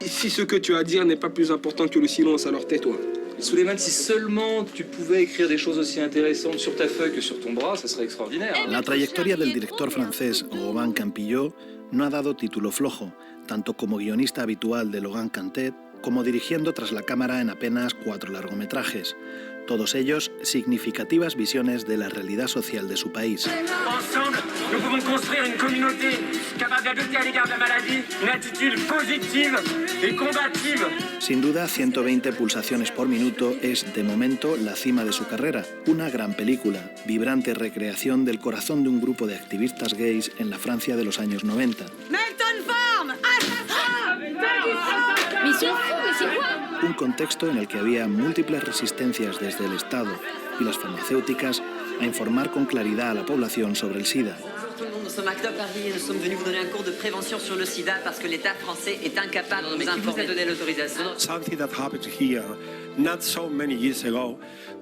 Si ce que tu as à dire n'est pas plus important que le silence, alors tais-toi. Souleymane, si seulement tu pouvais écrire des choses aussi intéressantes sur ta feuille que sur ton bras, ça serait extraordinaire. La trayectoria del director francés Robin Campillo no ha dado título flojo, tanto como guionista habitual de Logan Cantet, como dirigiendo tras la cámara en apenas 4 largometrajes, todos ellos significativas visiones de la realidad social de su país. Ensemble, nous pouvons construire une communauté capable d'adopter à l'égard de la maladie une attitude positive et combative. Sin duda, 120 pulsaciones por minuto es, de momento, la cima de su carrera. Una gran película, vibrante recreación del corazón de un grupo de activistas gays en la Francia de los años 90. Melton Farm! Un contexto en el que había múltiples resistencias desde el Estado y las farmacéuticas a informar con claridad a la población sobre el SIDA. Nous sommes Acta Paris et nous sommes venus vous donner un cours de prévention sur le sida parce que l'État français est incapable de nous informer. Qui vous a donné l'autorisation? Something that happened here not so many years ago,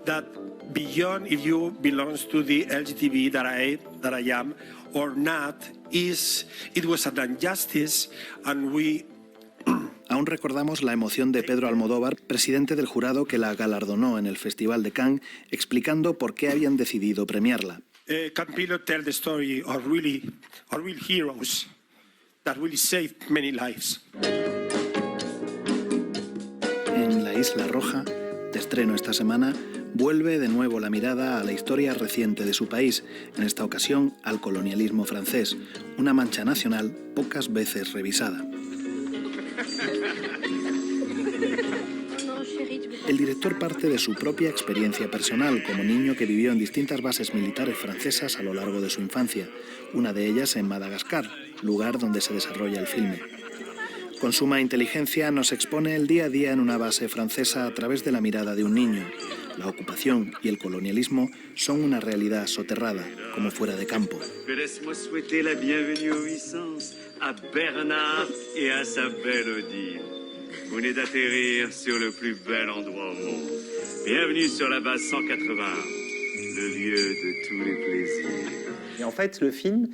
that beyond if you belong to the LGTB that I am or not, it was an injustice, and we. Aún recordamos la emoción de Pedro Almodóvar, presidente del jurado que la galardonó en el Festival de Cannes, explicando por qué habían decidido premiarla. Campillo tell the story of real heroes that really saved many lives. En La Isla Roja, de estreno esta semana, vuelve de nuevo la mirada a la historia reciente de su país, en esta ocasión al colonialismo francés, una mancha nacional pocas veces revisada. El director parte de su propia experiencia personal como niño que vivió en distintas bases militares francesas a lo largo de su infancia, una de ellas en Madagascar, lugar donde se desarrolla el filme. Con suma inteligencia nos expone el día a día en una base francesa a través de la mirada de un niño. La ocupación y el colonialismo son una realidad soterrada, como fuera de campo. Laisse-moi souhaiter la bienvenue aux Vicence, à Bernard et à sa belle Odile. Vous venez d'atterrir sur le plus bel endroit au monde. Bienvenue sur la base 181, le lieu de tous les plaisirs. Et en fait, le film,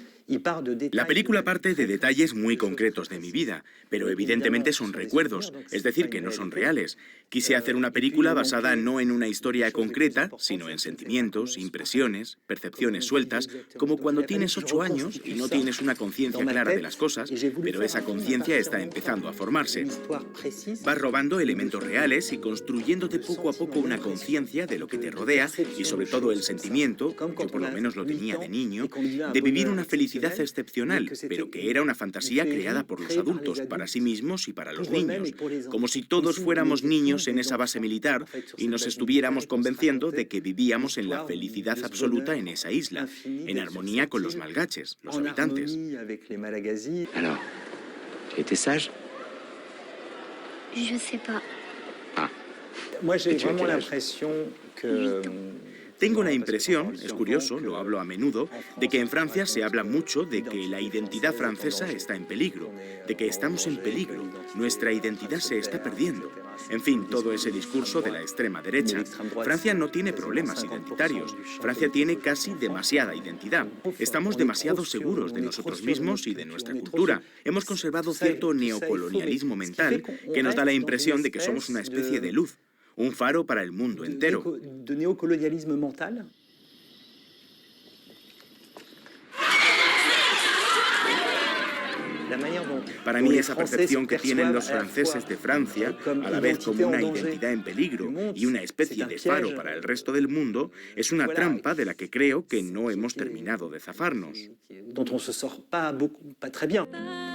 La película parte de detalles muy concretos de mi vida, pero evidentemente son recuerdos, es decir, que no son reales. Quise hacer una película basada no en una historia concreta, sino en sentimientos, impresiones, percepciones sueltas, como cuando tienes 8 años y no tienes una conciencia clara de las cosas, pero esa conciencia está empezando a formarse. Vas robando elementos reales y construyéndote poco a poco una conciencia de lo que te rodea y sobre todo el sentimiento, yo por lo menos lo tenía de niño, de vivir una felicidad excepcional, pero que era una fantasía creada por los adultos, para sí mismos y para los niños, como si todos fuéramos niños en esa base militar y nos estuviéramos convenciendo de que vivíamos en la felicidad absoluta en esa isla, en armonía con los malgaches, los habitantes. Alors, tu étais sage? Je sais pas. Ah. Moi, j'ai vraiment l'impression que... Tengo la impresión, es curioso, lo hablo a menudo, de que en Francia se habla mucho de que la identidad francesa está en peligro, de que estamos en peligro, nuestra identidad se está perdiendo. En fin, todo ese discurso de la extrema derecha. Francia no tiene problemas identitarios, Francia tiene casi demasiada identidad. Estamos demasiado seguros de nosotros mismos y de nuestra cultura. Hemos conservado cierto neocolonialismo mental que nos da la impresión de que somos una especie de luz. Un faro para el mundo entero. ¿De neocolonialismo mental? Para mí esa percepción que tienen los franceses de Francia, a la vez como una identidad en peligro y una especie de faro para el resto del mundo, es una trampa de la que creo que no hemos terminado de zafarnos.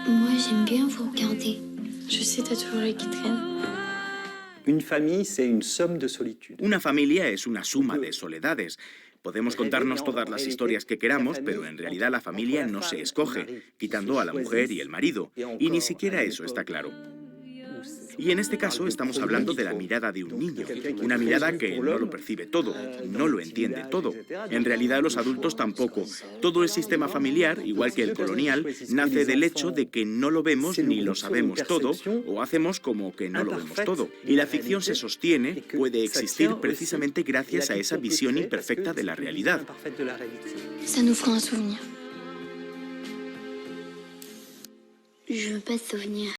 Moi, j'aime bien vous regarder. Je sais, t'as toujours les qui traînent. Una familia es una suma de soledades. Podemos contarnos todas las historias que queramos, pero en realidad la familia no se escoge, quitando a la mujer y el marido, y ni siquiera eso está claro. Y en este caso estamos hablando de la mirada de un niño, una mirada que no lo percibe todo, no lo entiende todo. En realidad los adultos tampoco. Todo el sistema familiar, igual que el colonial, nace del hecho de que no lo vemos ni lo sabemos todo, o hacemos como que no lo vemos todo. Y la ficción se sostiene, puede existir precisamente gracias a esa visión imperfecta de la realidad. Ça nous fera un souvenir. Je veux pas de souvenir.